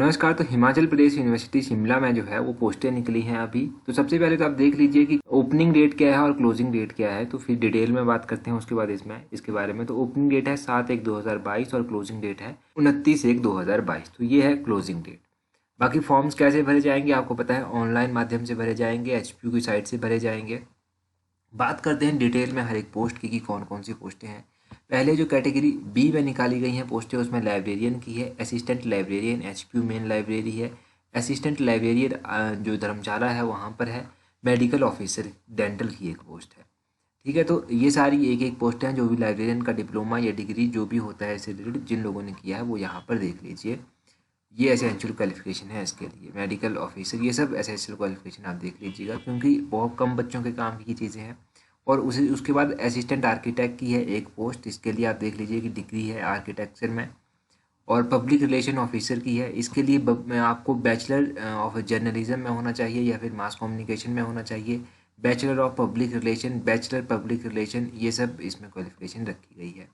नमस्कार। तो हिमाचल प्रदेश यूनिवर्सिटी शिमला में जो है वो पोस्टें निकली हैं अभी। तो सबसे पहले तो आप देख लीजिए कि ओपनिंग डेट क्या है और क्लोजिंग डेट क्या है, तो फिर डिटेल में बात करते हैं उसके बाद इसके बारे में। तो ओपनिंग डेट है 7/1/2022 और क्लोजिंग डेट है 29/1/2022। तो ये है क्लोजिंग डेट। बाकी फॉर्म्स कैसे भरे जाएंगे आपको पता है, ऑनलाइन माध्यम से भरे जाएंगे, HPU की साइट से भरे जाएंगे। बात करते हैं डिटेल में हर एक पोस्ट की कि कौन कौन सी पोस्टें हैं। पहले जो कैटेगरी बी में निकाली गई हैं पोस्टें, उसमें लाइब्रेरियन की है, assistant librarian HPU main library है, असिस्टेंट लाइब्रेरियन जो धर्मशाला है वहाँ पर है, मेडिकल ऑफिसर डेंटल की एक पोस्ट है। ठीक है, तो ये सारी एक एक पोस्ट हैं जो भी लाइब्रेरियन का डिप्लोमा या डिग्री जो भी होता है इससे रिलेटेड जिन लोगों ने किया है वो यहाँ पर देख लीजिए। ये एसेंशियल क्वालिफिकेशन है इसके लिए। मेडिकल ऑफिसर, ये सब एसेंशियल क्वालिफिकेशन आप देख लीजिएगा क्योंकि बहुत कम बच्चों के काम की चीज़ें हैं। और उसके बाद असिस्टेंट आर्किटेक्ट की है एक पोस्ट, इसके लिए आप देख लीजिए कि डिग्री है आर्किटेक्चर में। और पब्लिक रिलेशन ऑफिसर की है, इसके लिए आपको बैचलर ऑफ जर्नलिज्म में होना चाहिए या फिर मास कम्युनिकेशन में होना चाहिए। Bachelor of public relation, bachelor public relation, ये सब इसमें क्वालिफिकेशन रखी गई है,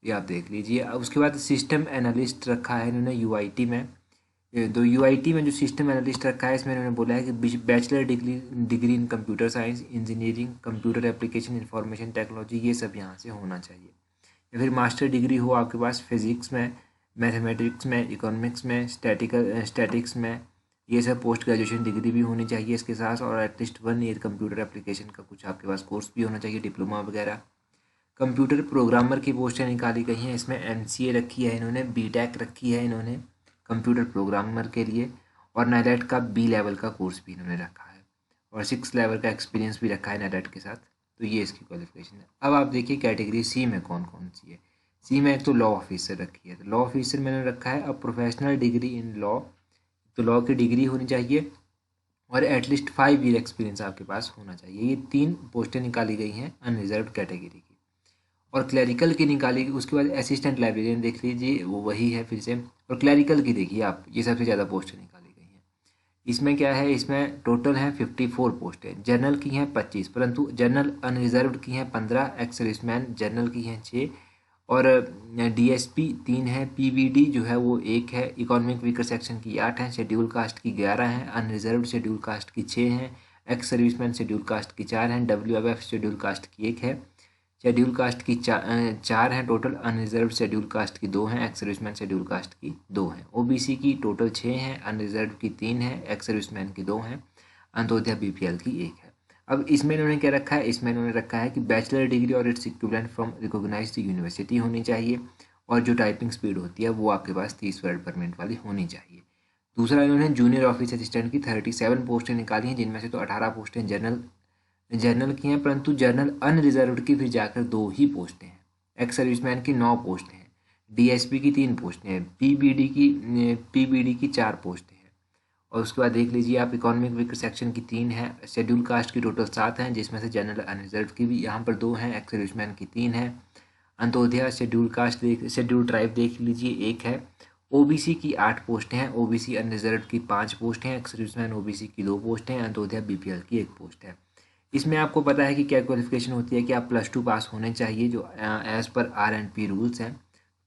ये आप देख लीजिए। अब उसके बाद सिस्टम एनालिस्ट रखा है इन्होंने UIT में। तो UIT में जो सिस्टम एनालिस्ट रखा है इसमें इन्होंने बोला है कि bachelor degree in computer science, engineering, computer application, information technology, ये सब यहाँ से होना चाहिए। या फिर मास्टर डिग्री हो आपके पास फिजिक्स में, मैथमेटिक्स में, इकोनॉमिक्स में, स्टैटिक्स में, ये सब पोस्ट ग्रेजुएशन डिग्री भी होनी चाहिए इसके साथ। और एटलीस्ट 1 ईयर कंप्यूटर एप्लीकेशन का कुछ आपके पास कोर्स भी होना चाहिए, डिप्लोमा वगैरह। कंप्यूटर प्रोग्रामर की पोस्टें निकाली गई हैं, इसमें MCA रखी है इन्होंने, BTech रखी है इन्होंने कंप्यूटर प्रोग्रामर के लिए। और NIDAT का B लेवल का कोर्स भी इन्होंने रखा है और 6 लेवल का एक्सपीरियंस भी रखा है NIDAT के साथ। तो ये इसकी क्वालिफिकेशन है। अब आप देखिए कैटेगरी C में कौन कौन सी है। C में एक तो लॉ ऑफिसर रखी है, तो लॉ ऑफिसर मैंने रखा है। अब प्रोफेशनल डिग्री इन लॉ, तो लॉ की डिग्री होनी चाहिए और एटलीस्ट 5 ईयर एक्सपीरियंस आपके पास होना चाहिए। ये 3 पोस्टें निकाली गई हैं अनरिजर्व कैटेगरी की। और क्लरिकल की निकाली, उसके बाद असिस्टेंट लाइब्रेरियन देख लीजिए, वो वही है फिर से। और क्लरिकल की देखिए आप, ये सबसे ज़्यादा पोस्टें निकाली गई हैं। इसमें क्या है, इसमें टोटल हैं 54 पोस्टें। जनरल की हैं 25, परंतु जनरल अनरिजर्व्ड की हैं 15, एक्स सर्विसमैन जनरल की हैं 6, और DSP 3 है, PVD जो है वो 1 है, इकोनॉमिक वीकर सेक्शन की 8 हैं, शेड्यूल कास्ट की 11 हैं, अनरिजर्व्ड शेड्यूल कास्ट की 6 हैं, एक्स सर्विसमैन शेड्यूल कास्ट की 4 हैं, WFF शेड्यूल कास्ट की 1 है, शेड्यूल कास्ट की 4 हैं टोटल, अनरिजर्व शेड्यूल कास्ट की 2 हैं, एक्स सर्विसमैन शेड्यूल कास्ट की 2 हैं, OBC की टोटल 6 हैं, अनरिजर्व की 3 हैं, एक्स सर्विसमैन की 2 हैं, अंत्योदय BPL की 1 है। अब इसमें इन्होंने क्या रखा है, इसमें इन्होंने रखा है कि बैचलर डिग्री और it's equivalent from recognised university होनी चाहिए और जो टाइपिंग स्पीड होती है वो आपके पास 30 वर्ड पर मिनट वाली होनी चाहिए। दूसरा, इन्होंने जूनियर ऑफिस असिस्टेंट की 37 पोस्टें निकाली हैं, जिनमें से तो 18 पोस्टें जनरल की हैं, परंतु जनरल अनरिजर्व्ड की फिर जाकर 2 ही पोस्टें हैं। एक्स सर्विसमैन की 9 पोस्टें हैं, DSP की 3 पोस्टें हैं, PBD की 4 पोस्टें हैं। और उसके बाद देख लीजिए आप, इकोनॉमिक वीकर सेक्शन की 3 है, शेड्यूल कास्ट की टोटल 7 हैं, जिसमें से जनरल अनरिजर्व्ड की भी यहाँ पर 2 हैं, एक्स सर्विसमैन की 3 है, अंत्योदय शेड्यूल ट्राइब देख लीजिए 1 है, OBC की 8 पोस्टें हैं, OBC अनरिजर्व्ड की 5 पोस्ट हैं, एक्स सर्विसमैन OBC की 2 पोस्ट हैं, अंत्योदय BPL की 1 पोस्ट है। इसमें आपको पता है कि क्या क्वालिफिकेशन होती है कि आप +2 पास होने चाहिए, जो एज़ पर R&P रूल्स हैं।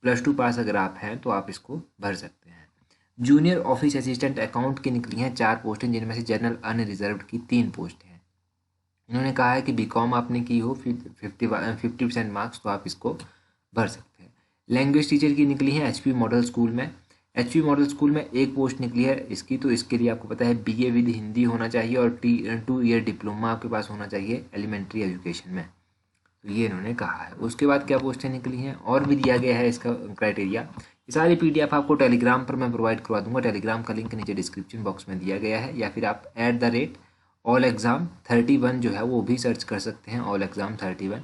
+2 पास अगर आप हैं तो आप इसको भर सकते हैं। जूनियर ऑफिस असिस्टेंट अकाउंट की निकली हैं 4 पोस्टें, जिनमें से जनरल अनरिजर्व्ड की 3 पोस्टें हैं। उन्होंने कहा है कि BCom आपने की हो, 50% मार्क्स, तो आप इसको भर सकते हैं। लैंग्वेज टीचर की निकली है HP मॉडल स्कूल में। HP मॉडल स्कूल में 1 पोस्ट निकली है इसकी, तो इसके लिए आपको पता है BA विद हिंदी होना चाहिए और 2 ईयर डिप्लोमा आपके पास होना चाहिए एलिमेंट्री एजुकेशन में। तो ये इन्होंने कहा है। उसके बाद क्या पोस्टें निकली हैं और भी दिया गया है इसका क्राइटेरिया। ये सारी PDF आपको टेलीग्राम पर मैं प्रोवाइड करवा दूंगा, टेलीग्राम का लिंक नीचे डिस्क्रिप्शन बॉक्स में दिया गया है, या फिर आप @allexam31 जो है वो भी सर्च कर सकते हैं। allexam31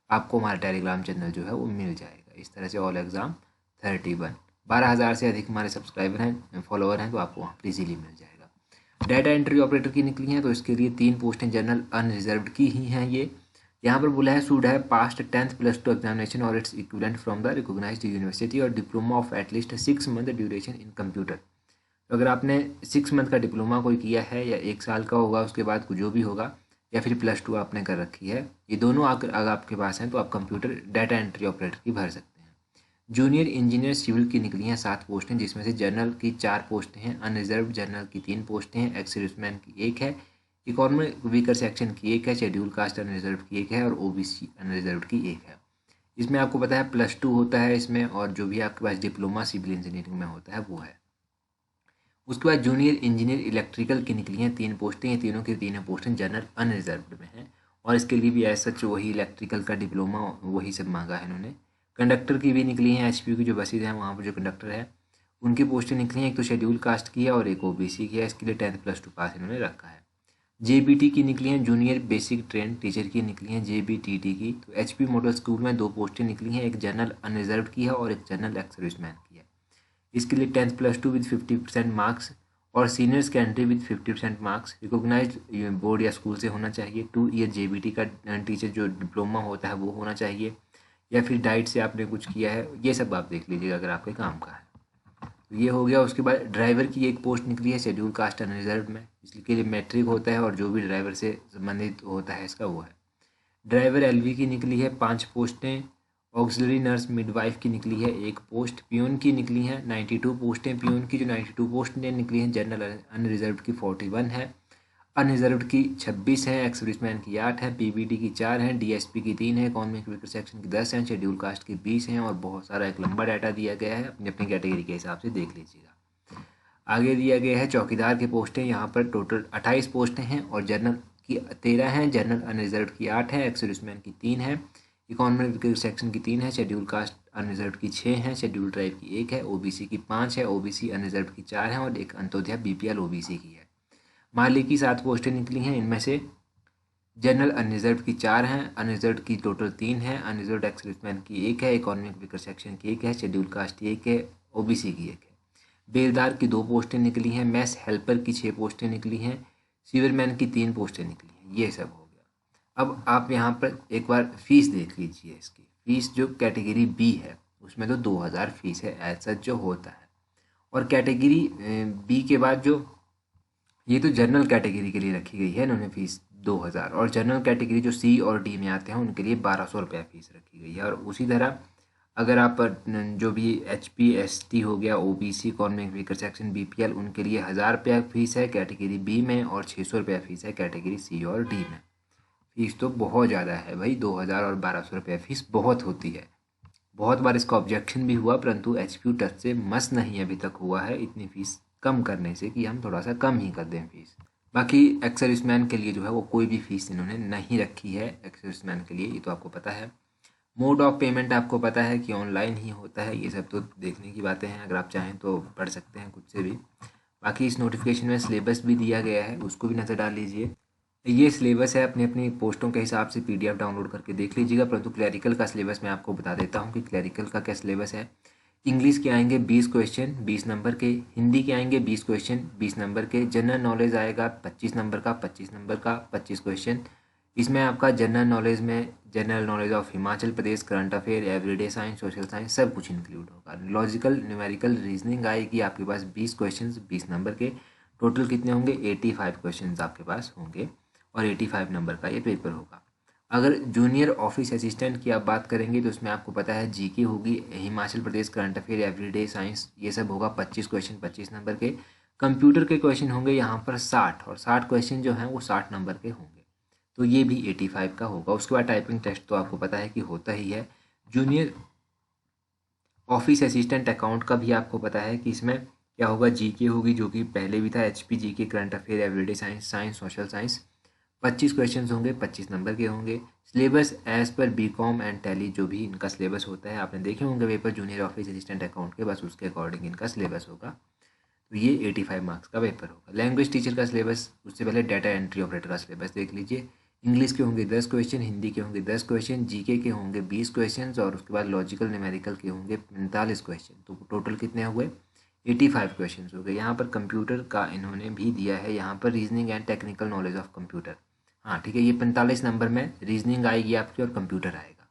आपको हमारा टेलीग्राम चैनल जो है वो मिल जाएगा। इस तरह से allexam31 12,000 से अधिक हमारे सब्सक्राइबर हैं, फॉलोअर हैं, तो आपको वहाँ पर ईजीली मिल जाएगा। डाटा एंट्री ऑपरेटर की निकली हैं, तो इसके लिए 3 पोस्टें जनरल अनरिजर्व्ड की ही हैं। ये यहाँ पर बोला है should have passed 10th +2 examination और it's equivalent from the recognised university और diploma of at least 6 month duration in computer. तो अगर आपने 6 मंथ का डिप्लोमा कोई किया है या 1 साल का होगा उसके बाद जो भी होगा, या फिर +2 आपने कर रखी है, ये दोनों अगर आपके पास हैं तो आप कंप्यूटर डाटा एंट्री ऑपरेटर की भर सकते हैं। जूनियर इंजीनियर सिविल की निकली हैं 7 पोस्टें, जिसमें से जनरल की 4 पोस्टें हैं, अनरिजर्व जनरल की 3 पोस्टें हैं, एक्स सर्विसमैन की 1 है, इकोनॉमिक वीकर सेक्शन की 1 है, शेड्यूल कास्ट अनरिजर्व की 1 है और ओबीसी अनरिजर्व की 1 है। इसमें आपको पता है +2 होता है इसमें, और जो भी आपके पास डिप्लोमा सिविल इंजीनियरिंग में होता है वो है। उसके बाद जूनियर इंजीनियर इलेक्ट्रिकल की निकली हैं 3 पोस्टें, ये तीनों की तीनों पोस्टें जनरल अनरिजर्व्ड में हैं और इसके लिए भी एज सच वही इलेक्ट्रिकल का डिप्लोमा वही सब मांगा है इन्होंने। कंडक्टर की भी निकली हैं, एचपीयू की जो बसेज हैं वहाँ पर जो कंडक्टर है उनकी पोस्टें निकली हैं, एक तो शेड्यूल कास्ट की है और एक ओबीसी की है, इसके लिए 10+2 पास इन्होंने रखा है। जेबीटी की निकली हैं, जूनियर बेसिक ट्रेन टीचर की निकली हैं जेबीटीटी की। तो एचपी मॉडल स्कूल में 2 पोस्टें निकली हैं, एक जनरल अनरिजर्व्ड की है और एक जनरल एक्स सर्विसमैन की है। इसके लिए 10+2 विद 50% मार्क्स और सीनियर्स की entry with 50% marks recognised board या स्कूल से होना चाहिए। 2 ईयर जेबीटी का टीचर जो डिप्लोमा होता है वो होना चाहिए, या फिर डाइट से आपने कुछ किया है, ये सब आप देख लीजिएगा अगर आपके काम का है। तो ये हो गया। उसके बाद ड्राइवर की एक पोस्ट निकली है शेड्यूल कास्ट अनरिजर्व में, इसके लिए मैट्रिक होता है और जो भी ड्राइवर से संबंधित होता है इसका वो है। ड्राइवर एलवी की निकली है 5 पोस्टें, ऑक्सिलरी नर्स मिडवाइफ की निकली है 1 पोस्ट, पियून की निकली हैं 92 पोस्टें। पियून की जो 92 पोस्टें निकली हैं जनरल अनरिजर्व्ड की 41 है, अनरिजर्व्ड की 26 हैं, एक्स सर्विसमैन की 8 हैं, पीबीडी की 4 हैं, डीएसपी की 3 है, इकोनॉमिक वीकर सेक्शन की 10 हैं, शेड्यूल कास्ट की 20 हैं और बहुत सारा एक लंबा डाटा दिया गया है, अपनी अपनी कैटेगरी के हिसाब से देख लीजिएगा। आगे दिया गया है चौकीदार की पोस्टें, यहाँ पर टोटल 28 पोस्टें हैं और जनरल की 13 हैं, जनरल अनरिजर्व्ड की 8 है, एक्स सर्विसमैन की 3 है, इकोनॉमिक वीकर सेक्शन की 3 है, शेड्यूल कास्ट अनरिजर्व्ड की 6 हैं, शेड्यूल ट्राइब की 1 है, ओबीसी की 5 है, ओबीसी अनरिजर्व्ड की 4 है और एक अंत्योदय बीपीएल ओबीसी की है। माली की 7 पोस्टें निकली हैं, इनमें से जनरल अनरिजर्व्ड की 4 हैं, अनरिजर्व्ड की टोटल 3 है, अनरिजर्व्ड एक्स सर्विसमैन की 1 है, इकोनॉमिक वीकर सेक्शन की 1 है, शेड्यूल कास्ट की 1 है, ओबीसी की 1 है। बेलदार की 2 पोस्टें निकली हैं, मैस हेल्पर की 6 पोस्टें निकली हैं, सीवरमैन की 3 पोस्टें निकली हैं। ये सब हो गया। अब आप यहाँ पर एक बार फीस देख लीजिए। इसकी फीस जो कैटेगरी बी है उसमें तो 2000 फीस है एज सच जो होता है, और कैटेगरी बी के बाद जो ये तो जनरल कैटेगरी के लिए रखी गई है इन्होंने फीस 2000, और जनरल कैटेगरी जो सी और डी में आते हैं उनके लिए 1200 रुपया फीस रखी गई है। और उसी तरह अगर आप जो भी एचपी एसटी हो गया, OBC, economic weaker section, BPL, उनके लिए 1000 रुपया फीस है कैटेगरी बी में और 600 रुपया फीस है कैटेगरी सी और डी में। फीस तो बहुत ज़्यादा है भाई, 2000 और 1200 रुपया फीस बहुत होती है। बहुत बार इसका ऑब्जेक्शन भी हुआ, परंतु एचपीयू टच से मस नहीं अभी तक हुआ है इतनी फीस कम करने से कि हम थोड़ा सा कम ही कर दें फीस। बाकी एक्स सर्विसमैन के लिए जो है वो कोई भी फीस इन्होंने नहीं रखी है एक्स सर्विसमैन के लिए, ये तो आपको पता है। मोड ऑफ पेमेंट आपको पता है कि ऑनलाइन ही होता है, ये सब तो देखने की बातें हैं, अगर आप चाहें तो पढ़ सकते हैं खुद से भी। बाकी इस नोटिफिकेशन में सिलेबस भी दिया गया है, उसको भी नज़र डाल लीजिए। ये सिलेबस है, अपनी अपनी पोस्टों के हिसाब से पीडीएफ डाउनलोड करके देख लीजिएगा। परंतु क्लैरिकल का सिलेबस मैं आपको बता देता हूँ कि क्लैरिकल का क्या सिलेबस है। इंग्लिश के आएंगे 20 क्वेश्चन 20 नंबर के, हिंदी के आएंगे 20 क्वेश्चन 20 नंबर के, जनरल नॉलेज आएगा 25 नंबर का 25 नंबर का 25 क्वेश्चन। इसमें आपका जनरल नॉलेज में general knowledge of Himachal Pradesh, current affair, everyday science, social science सब कुछ इंक्लूड होगा। लॉजिकल न्यूमेरिकल रीजनिंग आएगी आपके पास 20 क्वेश्चन 20 नंबर के। टोटल कितने होंगे 85 क्वेश्चन आपके पास होंगे और 85 नंबर का ये पेपर होगा। अगर जूनियर ऑफिस असिस्टेंट की आप बात करेंगे तो उसमें आपको पता है जीके होगी, Himachal Pradesh, current affair, everyday science, ये सब होगा 25 क्वेश्चन 25 नंबर के। कंप्यूटर के क्वेश्चन होंगे यहाँ पर 60 और 60 क्वेश्चन जो हैं वो 60 नंबर के होंगे, तो ये भी 85 का होगा। उसके बाद टाइपिंग टेस्ट तो आपको पता है कि होता ही है। जूनियर ऑफिस असिस्टेंट अकाउंट का भी आपको पता है कि इसमें क्या होगा, जीके होगी जो कि पहले भी था, HP GK, current affair, everyday science, science, social science. 25 question होंगे 25 नंबर के होंगे। सिलेबस एज पर बीकॉम एंड टैली जो भी इनका सिलेबस होता है आपने देखे होंगे paper junior office assistant account के, बस उसके अकॉर्डिंग इनका सिलेबस होगा। तो ये 85 मार्क्स का पेपर होगा। लैंग्वेज टीचर का सिलेबस, उससे पहले डाटा एंट्री ऑपरेटर का सिलेबस देख लीजिए। इंग्लिश के होंगे 10 क्वेश्चन, हिंदी के होंगे 10 क्वेश्चन, जीके के होंगे 20 क्वेश्चन और उसके बाद लॉजिकल न्यूमेरिकल के होंगे 45 क्वेश्चन। तो टोटल कितने हुए 85 क्वेश्चन हो गए। यहाँ पर कंप्यूटर का इन्होंने भी दिया है, यहाँ पर reasoning and technical knowledge of computer. हाँ ठीक है, ये 45 नंबर में रीजनिंग आएगी आपकी और कंप्यूटर आएगा।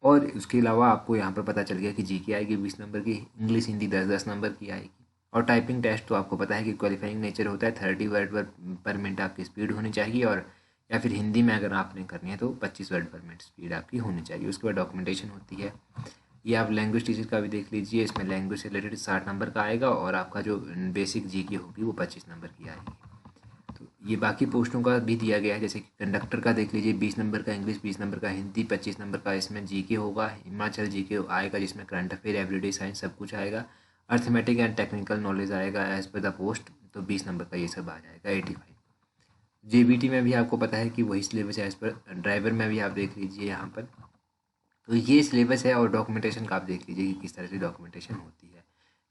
और उसके अलावा आपको यहाँ पर पता चल गया कि जीके आएगी 20 नंबर की, इंग्लिश हिंदी 10-10 नंबर की आएगी। और टाइपिंग टेस्ट तो आपको पता है कि क्वालिफाइंग नेचर होता है, 30 वर्ड पर मिनट आपकी स्पीड होनी चाहिए, और या फिर हिंदी में अगर आपने करनी है तो 25 वर्ड पर मिनट स्पीड आपकी होनी चाहिए। उसके बाद डॉक्यूमेंटेशन होती है, ये आप लैंग्वेज टीचर का भी देख लीजिए, इसमें लैंग्वेज से रिलेटेड 60 नंबर का आएगा और आपका जो बेसिक जीके होगी वो 25 नंबर की आएगी। तो ये बाकी पोस्टों का भी दिया गया है, जैसे कि कंडक्टर का देख लीजिए 20 नंबर का इंग्लिश, 20 नंबर का हिंदी, 25 नंबर का इसमें जीके होगा। हिमाचल जीके आएगा जिसमें करंट अफेयर, एवरीडे साइंस सब कुछ आएगा। अर्थमेटिक एंड टेक्निकल नॉलेज आएगा एज पर द पोस्ट, तो 20 नंबर का ये सब आ जाएगा 85। जेबीटी में भी आपको पता है कि वही सिलेबस है एज पर। ड्राइवर में भी आप देख लीजिए यहाँ पर, तो ये सिलेबस है। और डॉक्यूमेंटेशन का आप देख लीजिए कि किस तरह से डॉक्यूमेंटेशन होती है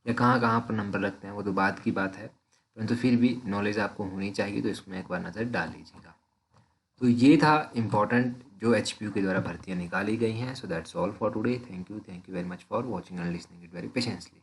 या कहाँ कहाँ पर नंबर लगते हैं, वो तो बात की बात है, परंतु फिर भी नॉलेज आपको होनी चाहिए, तो इसमें एक बार नज़र डाल लीजिएगा। तो ये था इम्पॉर्टेंट जो एचपीयू के द्वारा भर्तियाँ निकाली गई हैं। So that's all for today. Thank you very much for watching and listening it very patiently.